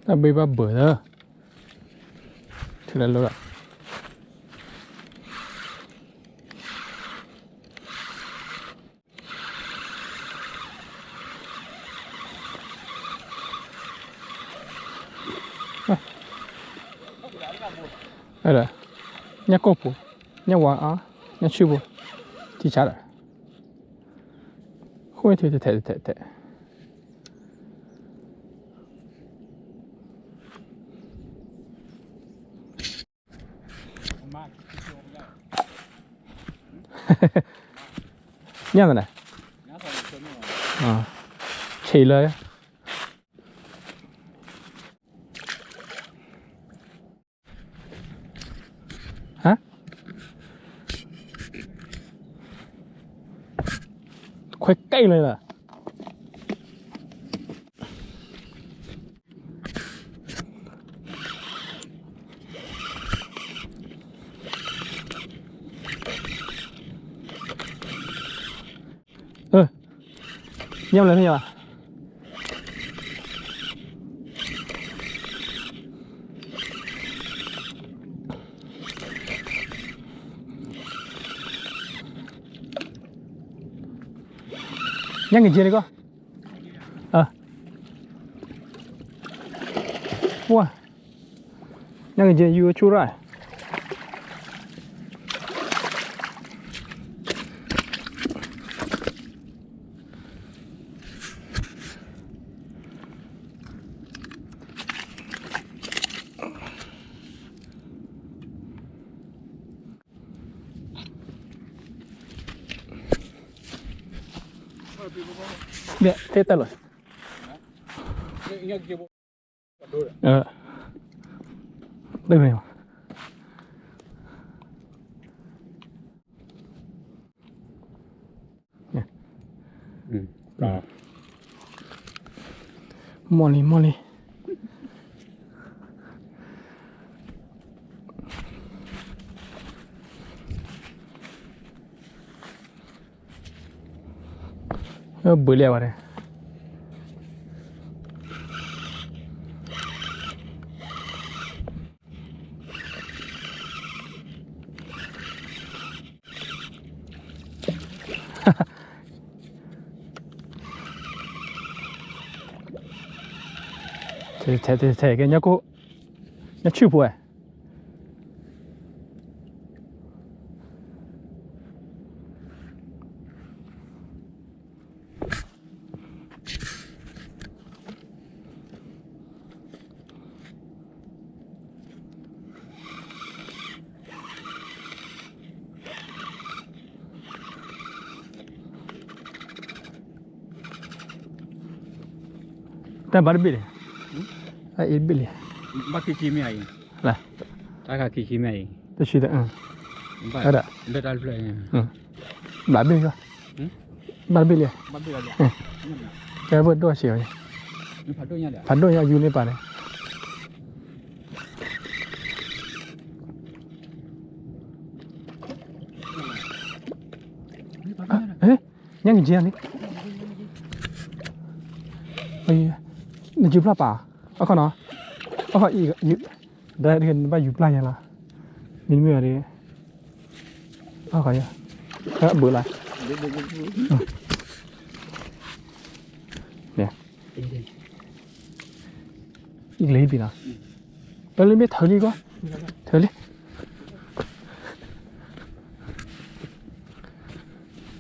ta bây ba bữa đó thì là lâu rồi đây là nhà cô phụ nhà hòa á nhà sư phụ thì chả rồi không thể thể nhá rồi này chỉ lời hả khoai câyเลยล่ะเงียบเลยพี่วะยังกินเจนี่ก็ว้ายังกินเจอยู่ชูไรเนี่ยเท่ตลอดได้ไหมวะเนี่ยมอลี่เบื่อแล้วอะไรเท่กันเนี่ยกูเนี่ยชื่อผู้แต่บาร์บีเลยอีบิเลยบ้าขี้ไม่ไอ้ล่ะตากาขี้ไม่ไอ้ตัวชีดอะไรเบ็ดอัลฟลายบาร์บีก็บาร์บีเลยบ้าเบื่อเลยแกเบิร์ดด้วยเสียวผัดด้วยเนี่ยเดี๋ยวผัดด้วยอยู่ในป่าเลยเฮ้ยยังกินเจียนี่ไอ้นี่จุบลาป่าเอาเขาเนาะเอาเขาอีกยุได้เห็นว่าอยู่ปลายยังล่ะมีเมื่อดีเอาเขาเนี่ยเบื่ออะไรเนี่ยอีกเลยปีน่ะไปเลยไม่เท่านี้ก็เท่านี้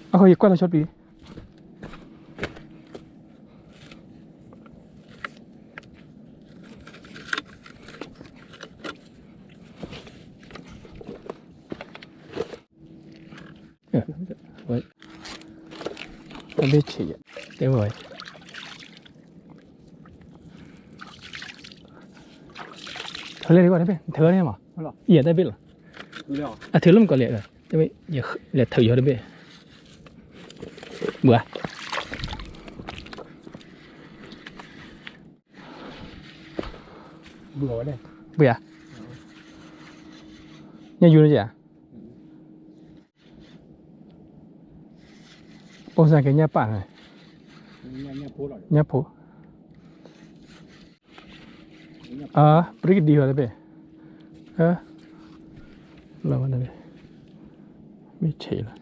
เอาเขาอีกกว่าเราชดปี喂，准备吃呀？对不？เธอเรียกดีกว่าได้ไหมเธอเนี่ยมั้งเหยียดได้ไหมล่ะเธอเริ่มก่อนเลยได้ไหมอย่าเหยียดเธอเยอะได้ไหมเบื่อวะเนี่ยเบื่อยังอยู่เลยจ้ะโอ้ใส่แกเนี่ยป่ะเนี่ยโผล่ break deal เลยเป้เราวันนั้นไม่เฉยเลย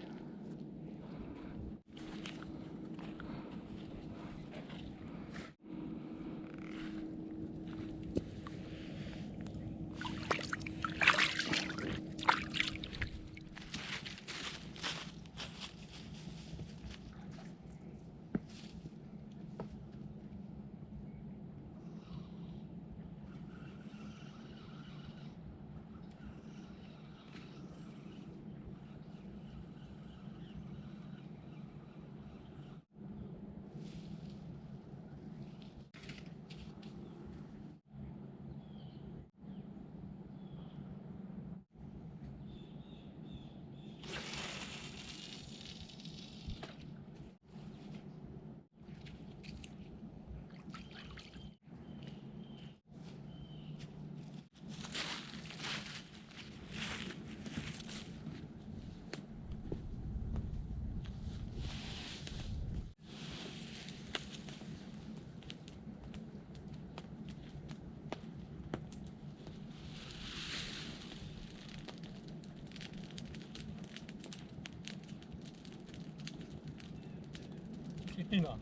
定了，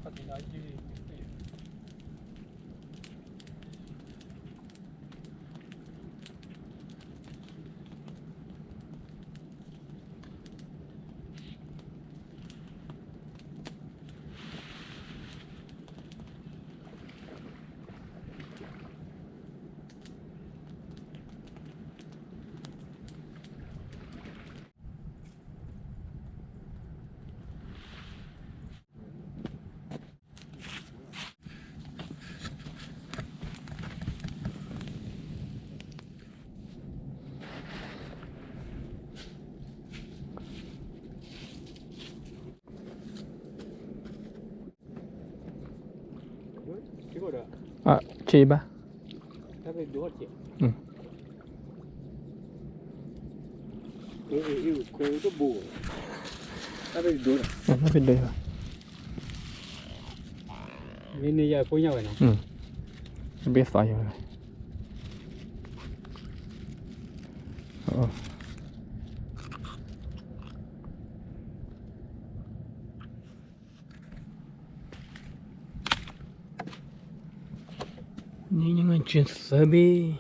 他顶下去。啊，切吧。那个多少钱？嗯。有个补，那个多少？那边对吧？你也不要呢？别撒油了。哦。你应该去设备。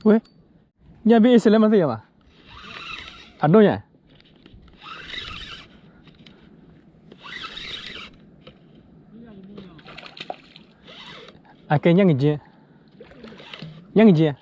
喂，你那边是什么地方嘛？啊，多少？啊，给两个斤，两个斤。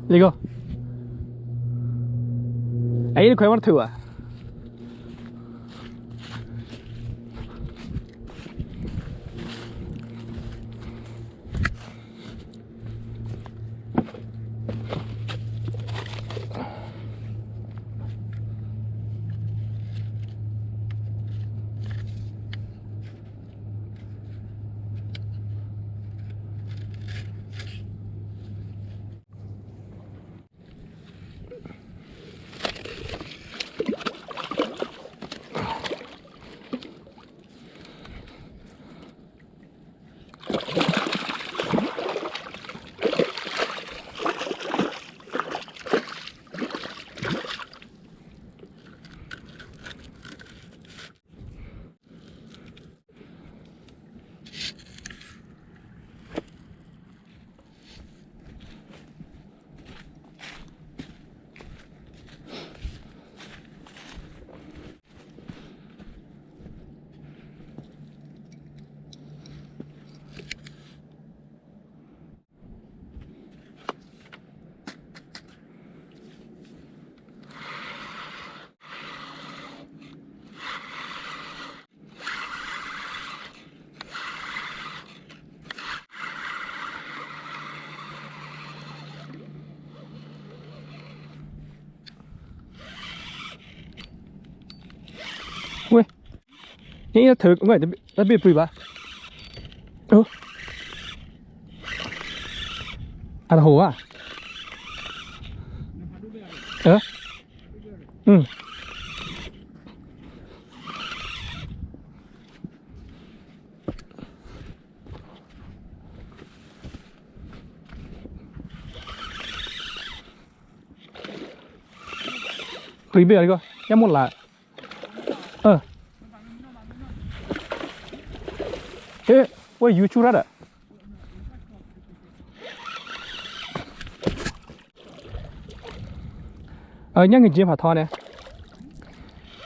这个，哎，你快往头啊！ นี่เธอเมื่อจะจะไปปรีบะอะไรหัวอืมปรีบอะไรก็ยังหมดละเฮ้ยว่าอยู่ชูรัดอ่ะยังเงินเจียผ่าทอเนี่ย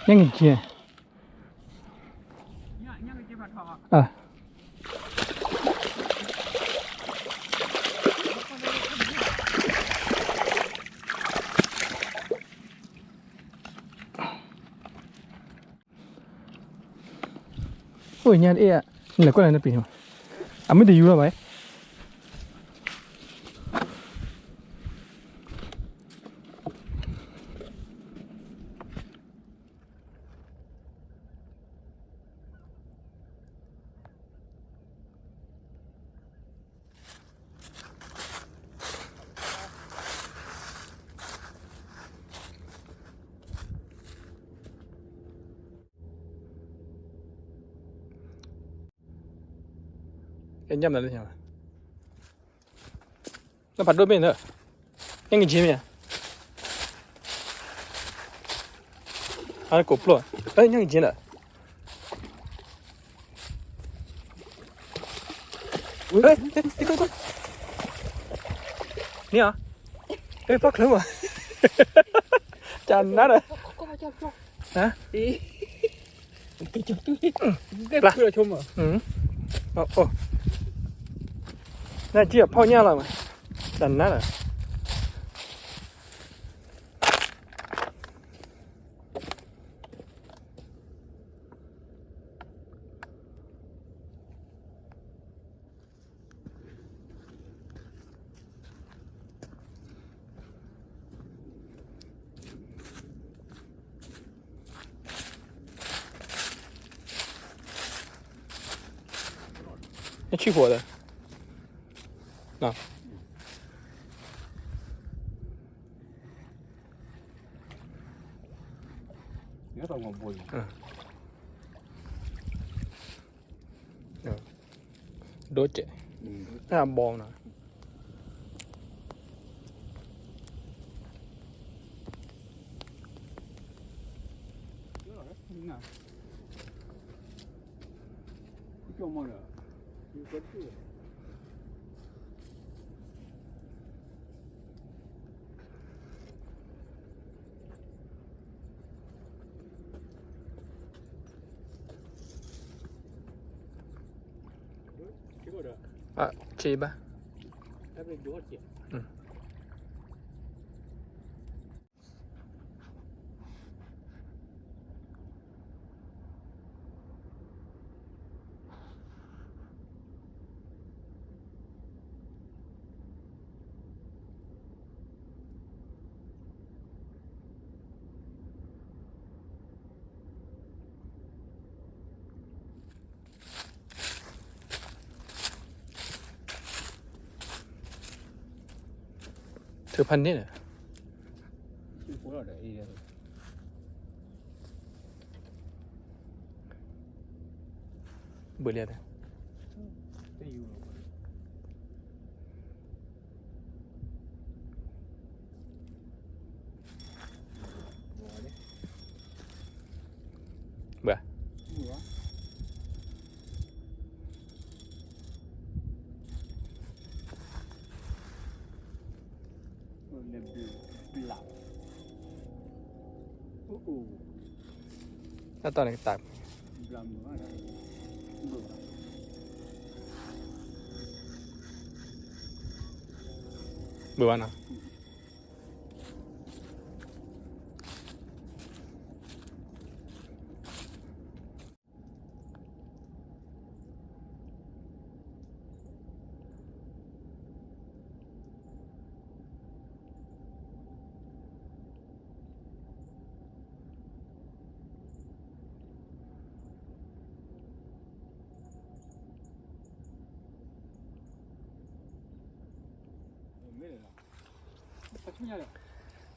ยังเงินเจียโอ้ยเนี่ยเอ๊ะนี่แหละก็อะไรนะปีนี้ไม่ได้อยู่แล้วไหมเอ็นย่ำอะไรเนี่ยแล้วผัดด้วยเป็นเหรอยังเงินเจียมั้ยกบปลอยังเงินเจียเหรอเฮ้ยก็นี่อ่ะพักเครื่องวะจานนั่นเลยฮะcái chụp tôi cái là chưa chôm à này chia phao nha là mà đần nát à要去火的啊nhớ tao ngon bùi đốt chạy làm bom nè cho mà rồi chị baถือพันนี่เนี่ยเบื่อเลยเบื่อแล้วตอนไหนตัดเบื่อนะ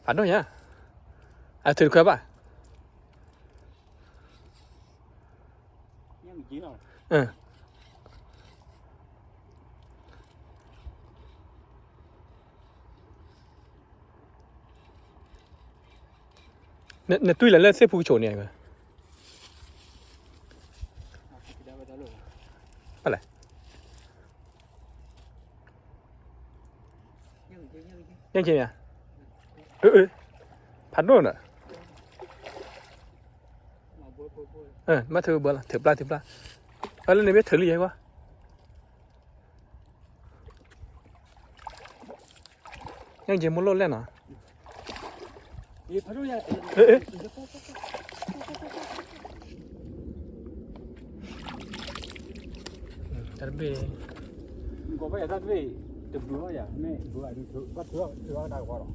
反正呀，哎，腿快吧，嗯，那对了，那再不球那个，不来，ยังกิน呀？พันโน่นอ่ะมาถือเบอร์ละถือปลาแล้วในเว็บถือหรือยังวะยังกินมุ้งโลดเล่นอ่ะแต่เบย์ ก็ไปได้ด้วยจะบัวอย่าไม่บัวดูก็เถื่อได้กว่าหรอ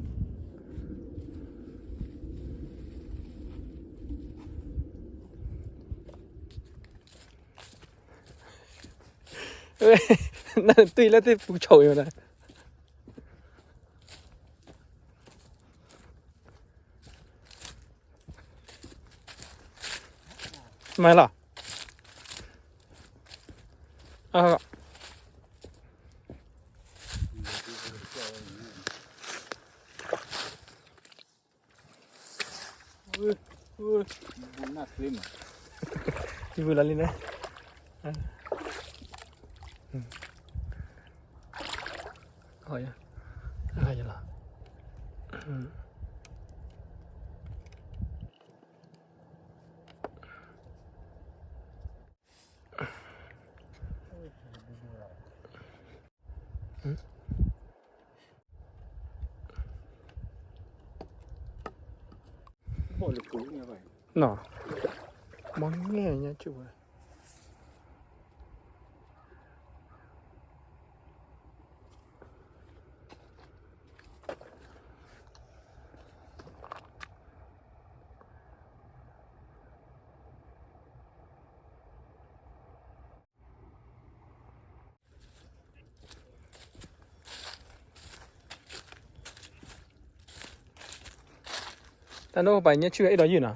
นั่นตุยแล้วที่ผูกโฉอยู่นะทำไมล่ะอ้าวบุญน่าซื้อมา อยู่แล้วนี่นะ好呀，可以了。嗯。嗯。บ่เลยกูเนี่ยไป น่ะมองแง่เนี่ยจุ๊บแต่โน้ไปเนี่ยชื่อไอ้ดอยยืนอ่ะ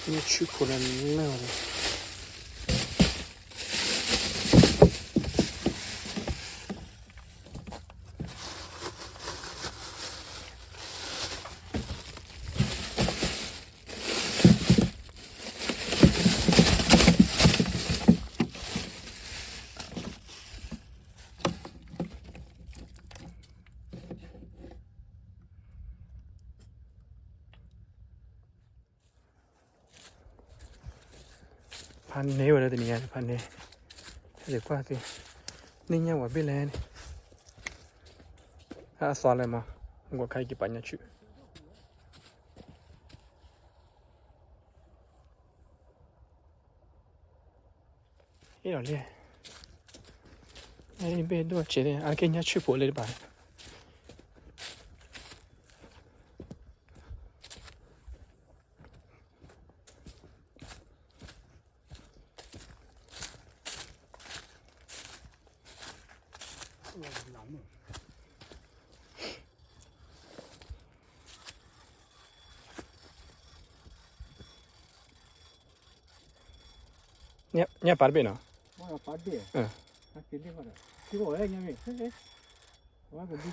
เนี่ยชื่อคนละแนวเลยพันเนวอะไรตัวนี้พันเนเดี๋ยวกว่าสินี่ยังว่าไม่แลนี่ถ้าสอนอะไรมาว่าใครกี่ปัญญาชื่อเฮ้ยเราเรียกไอ้เบนด้วยเฉยเลยอะไรกันเนี่ยชื่อผัวเลยบ้างเนี่ยปัดเป็นเหรอว่าปัดเดียวถ้ากินได้ก็ได้ที่บอกอะไรเนี่ยเฮ้ยว่าก็ดู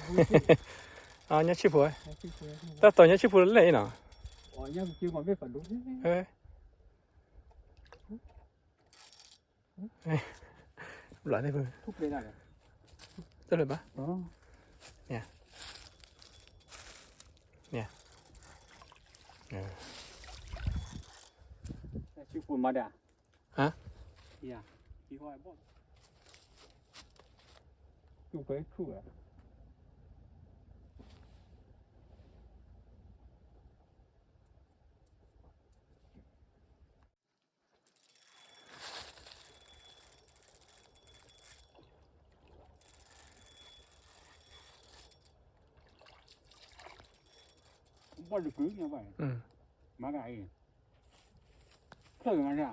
อ่าเนี่ยชื่อผัวแต่ตอนเนี่ยชื่อผัวเลยเนาะอ๋อเนี่ยคือมันไม่ฝันดูหลายได้เพื่อทุกเลยนะได้เลยปะอ๋อเนี่ยชื่อคุณมาเด้อฮะเนี่ยที่ห้อยบ่ดูไปคู่อ่ะ bỏ được cứ như vậy อืม mà cái khơi mà ra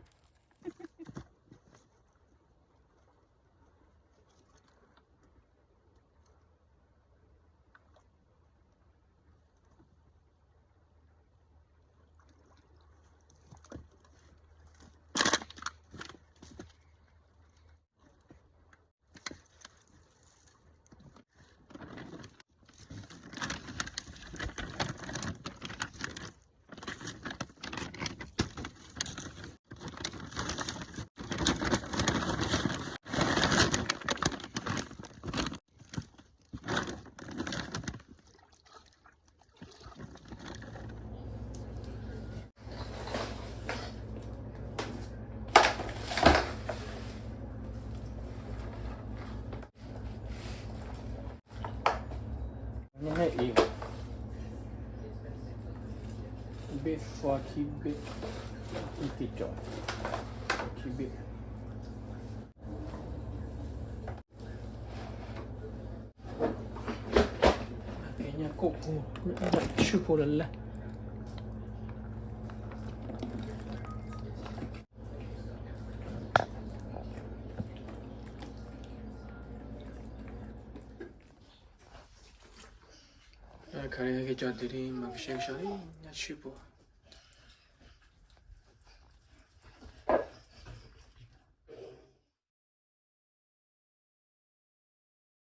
Ini hai egg. Bit for kibit. Intito. Kibit. Kayaknya koko. Ada cukup lelah. Kaya ke jadi mak shake shari ya cukup.